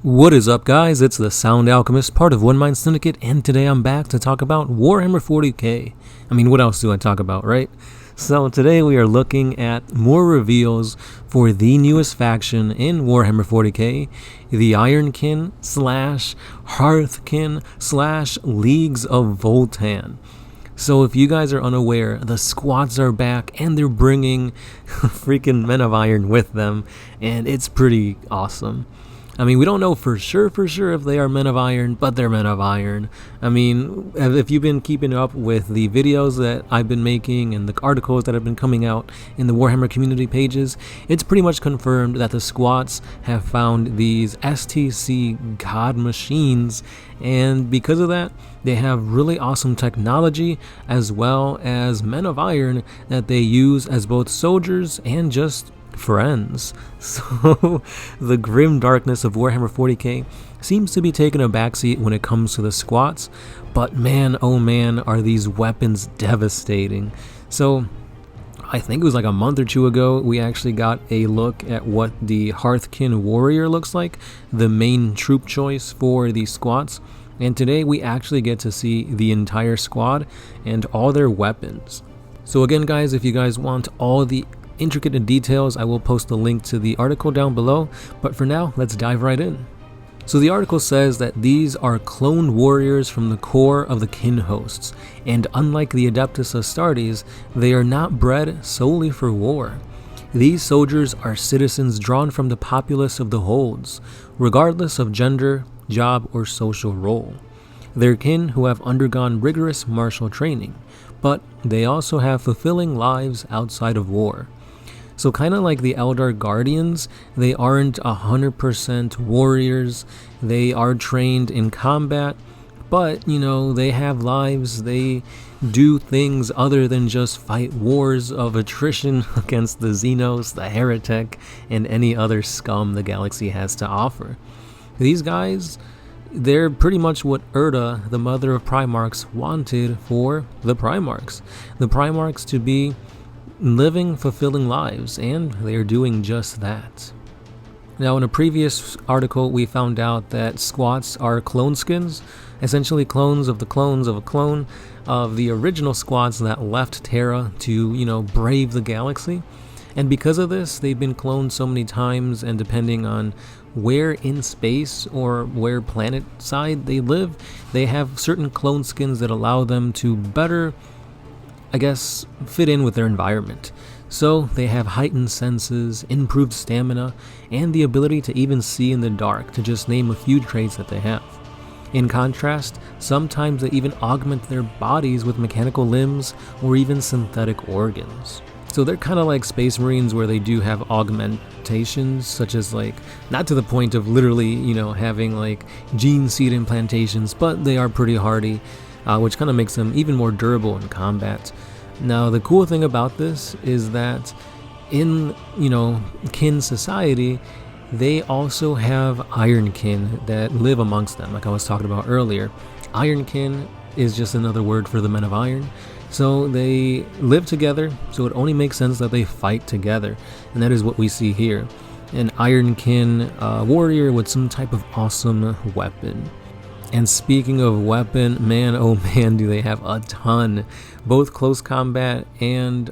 What is up, guys? It's the Sound Alchemist, part of One Mind Syndicate, and today I'm back to talk about Warhammer 40k. I mean, what else do I talk about, right? So today we are looking at more reveals for the newest faction in Warhammer 40k, the Ironkin / Hearthkin / Leagues of Votann. So if you guys are unaware, the squads are back and they're bringing freaking Men of Iron with them, and it's pretty awesome. I mean, we don't know for sure if they are Men of Iron, but they're Men of Iron. I mean, if you've been keeping up with the videos that I've been making and the articles that have been coming out in the Warhammer community pages, it's pretty much confirmed that the squats have found these STC god machines, and because of that, they have really awesome technology as well as Men of Iron that they use as both soldiers and just friends. So the grim darkness of Warhammer 40k seems to be taking a backseat when it comes to the squats, but man, oh man, are these weapons devastating. So I think it was like a month or two ago we actually got a look at what the Hearthkin warrior looks like, the main troop choice for the squats, and today we actually get to see the entire squad and all their weapons. So again, guys, if you guys want all the intricate details, I will post a link to the article down below, but for now, let's dive right in. So the article says that these are cloned warriors from the core of the kin hosts, and unlike the Adeptus Astartes, they are not bred solely for war. These soldiers are citizens drawn from the populace of the holds, regardless of gender, job, or social role. They're kin who have undergone rigorous martial training, but they also have fulfilling lives outside of war. So kind of like the Eldar Guardians, they aren't 100% warriors. They are trained in combat, but you know, they have lives. They do things other than just fight wars of attrition against the Xenos, the Heretic, and any other scum the galaxy has to offer. These guys, they're pretty much what Erda, the mother of Primarchs, wanted for the Primarchs. The Primarchs to be living fulfilling lives, and they are doing just that. Now, in a previous article, we found out that squats are clone skins, essentially clones of the clones of a clone of the original squats that left Terra to, you know, brave the galaxy. And because of this, they've been cloned so many times, and depending on where in space or where planet side they live, they have certain clone skins that allow them to better, I guess, fit in with their environment. So they have heightened senses, improved stamina, and the ability to even see in the dark, to just name a few traits that they have. In contrast, sometimes they even augment their bodies with mechanical limbs or even synthetic organs. So they're kind of like Space Marines, where they do have augmentations, such as, like, not to the point of literally, you know, having like gene seed implantations, but they are pretty hardy, which kind of makes them even more durable in combat. Now, the cool thing about this is that in, you know, kin society, they also have Ironkin that live amongst them, like I was talking about earlier. Ironkin is just another word for the Men of Iron. So they live together, so it only makes sense that they fight together, and that is what we see here. An Ironkin warrior with some type of awesome weapon. And speaking of weapon, man, oh man, do they have a ton. Both close combat and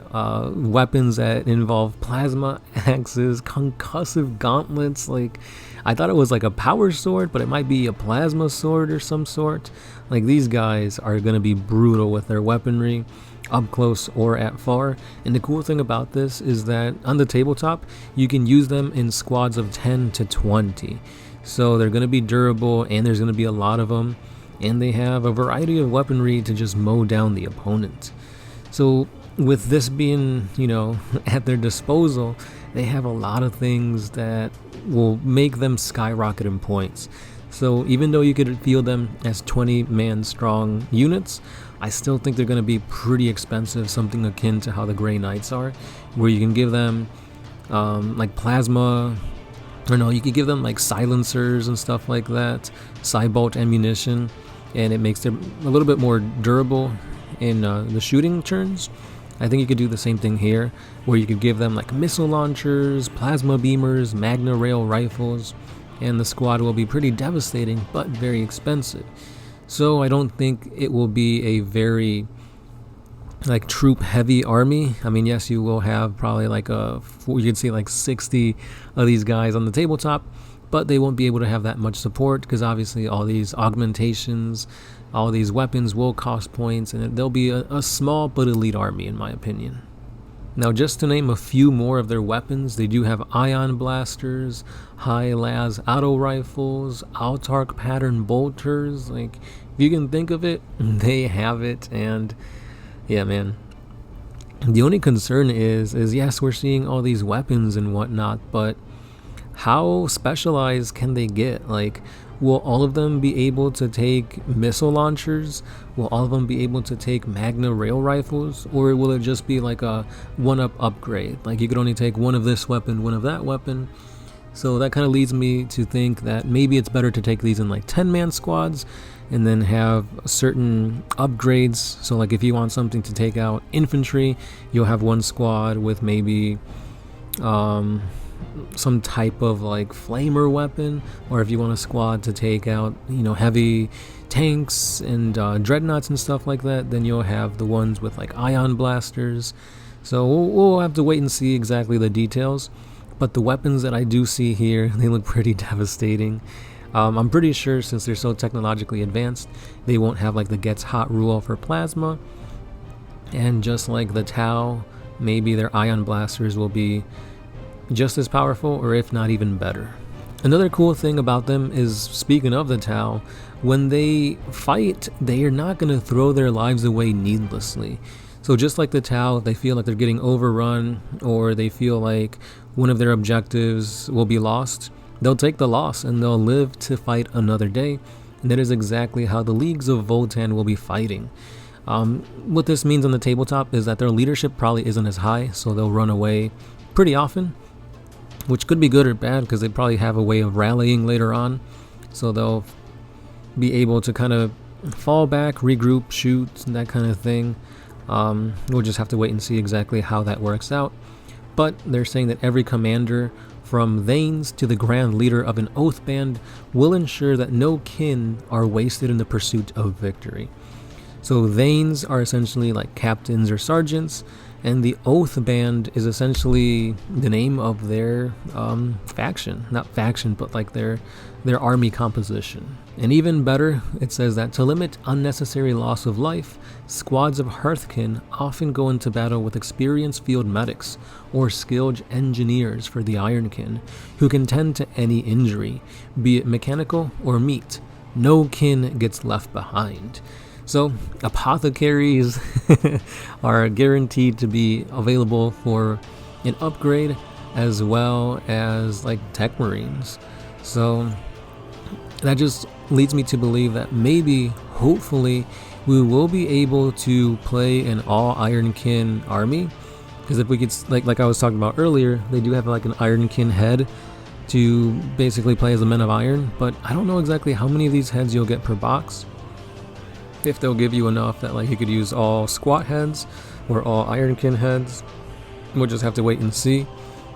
weapons that involve plasma axes, concussive gauntlets. Like, I thought it was like a power sword, but it might be a plasma sword or some sort. Like, these guys are going to be brutal with their weaponry, up close or at far. And the cool thing about this is that on the tabletop, you can use them in squads of 10 to 20. So they're going to be durable, and there's going to be a lot of them, and they have a variety of weaponry to just mow down the opponent. So with this being, you know, at their disposal, they have a lot of things that will make them skyrocket in points. So even though you could field them as 20-man strong units, I still think they're going to be pretty expensive, something akin to how the Grey Knights are, where you can give them like plasma, or no, you could give them like silencers and stuff like that, Cybolt ammunition, and it makes them a little bit more durable in the shooting turns. I think you could do the same thing here, where you could give them like missile launchers, plasma beamers, magna rail rifles, and the squad will be pretty devastating but very expensive. So I don't think it will be a very like troop heavy army. I mean, yes, you will have probably like you could see like 60 of these guys on the tabletop, but they won't be able to have that much support because obviously all these augmentations, all these weapons will cost points, and they'll be a small but elite army in my opinion. Now, just to name a few more of their weapons, they do have ion blasters, high las auto rifles, autark pattern bolters. Like, if you can think of it, they have it. And yeah, man, the only concern is yes, we're seeing all these weapons and whatnot, but how specialized can they get? Like, will all of them be able to take missile launchers? Will all of them be able to take Magna rail rifles? Or will it just be like a one-up upgrade? Like, you could only take one of this weapon, one of that weapon. So that kind of leads me to think that maybe it's better to take these in like 10-man squads and then have certain upgrades. So like if you want something to take out infantry, you'll have one squad with maybe some type of like flamer weapon, or if you want a squad to take out, you know, heavy tanks and dreadnoughts and stuff like that, then you'll have the ones with like ion blasters. So we'll have to wait and see exactly the details, but the weapons that I do see here, they look pretty devastating. I'm pretty sure since they're so technologically advanced, they won't have like the gets hot rule for plasma, and just like the Tau, maybe their ion blasters will be just as powerful, or if not even better. Another cool thing about them is, speaking of the Tau, when they fight, they are not going to throw their lives away needlessly. So just like the Tau, they feel like they're getting overrun, or they feel like one of their objectives will be lost, they'll take the loss and they'll live to fight another day. And that is exactly how the leagues of Votann will be fighting. What this means on the tabletop is that their leadership probably isn't as high, so they'll run away pretty often, which could be good or bad because they probably have a way of rallying later on. So they'll be able to kind of fall back, regroup, shoot, that kind of thing. We'll just have to wait and see exactly how that works out. But they're saying that every commander, from Thanes to the grand leader of an oath band, will ensure that no kin are wasted in the pursuit of victory. So Thanes are essentially like captains or sergeants, and the Oath Band is essentially the name of their faction. Not faction, but like their army composition. And even better, it says that to limit unnecessary loss of life, squads of Hearthkin often go into battle with experienced field medics or skilled engineers for the Ironkin, who can tend to any injury, be it mechanical or meat. No kin gets left behind. So apothecaries are guaranteed to be available for an upgrade, as well as like tech marines. So that just leads me to believe that maybe, hopefully, we will be able to play an all Ironkin army. Because if we could, like I was talking about earlier, they do have like an Ironkin head to basically play as the Men of Iron, but I don't know exactly how many of these heads you'll get per box. If they'll give you enough that like you could use all squat heads or all Ironkin heads, we'll just have to wait and see.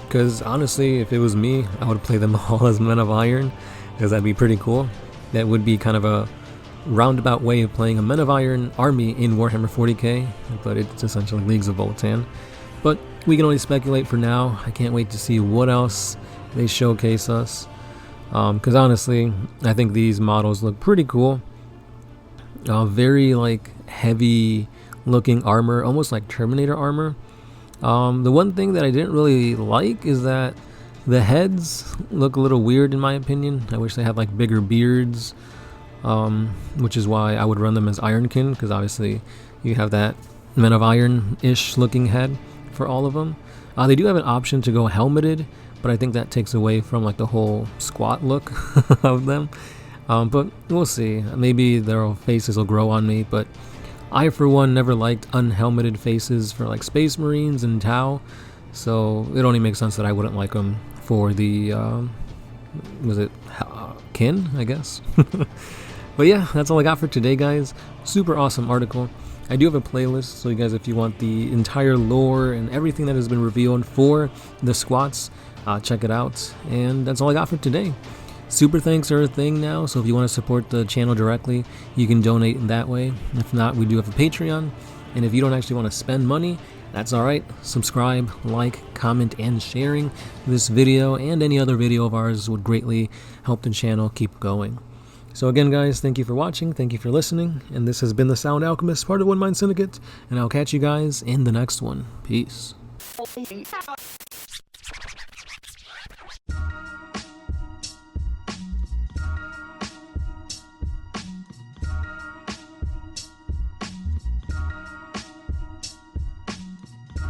Because honestly, if it was me, I would play them all as Men of Iron, because that'd be pretty cool. That would be kind of a roundabout way of playing a Men of Iron army in Warhammer 40k, but it's essentially Leagues of Votann. But we can only speculate for now. I can't wait to see what else they showcase us, because honestly, I think these models look pretty cool. Very like heavy looking armor, almost like Terminator armor. The one thing that I didn't really like is that the heads look a little weird in my opinion. I wish they had like bigger beards, which is why I would run them as Ironkin, because obviously you have that Men of Iron-ish looking head for all of them. They do have an option to go helmeted, but I think that takes away from like the whole squat look of them. But we'll see. Maybe their faces will grow on me, but I for one never liked unhelmeted faces for like Space Marines and Tau, so it only makes sense that I wouldn't like them for the was it kin, I guess. But yeah, that's all I got for today, guys. Super awesome article. I do have a playlist, so you guys, if you want the entire lore and everything that has been revealed for the squats, check it out. And that's all I got for today. Super thanks are a thing now, so if you want to support the channel directly, you can donate in that way. If not, we do have a Patreon, and if you don't actually want to spend money, that's alright. Subscribe, like, comment, and sharing this video and any other video of ours would greatly help the channel keep going. So again, guys, thank you for watching, thank you for listening, and this has been the Sound Alchemist, part of One Mind Syndicate, and I'll catch you guys in the next one. Peace.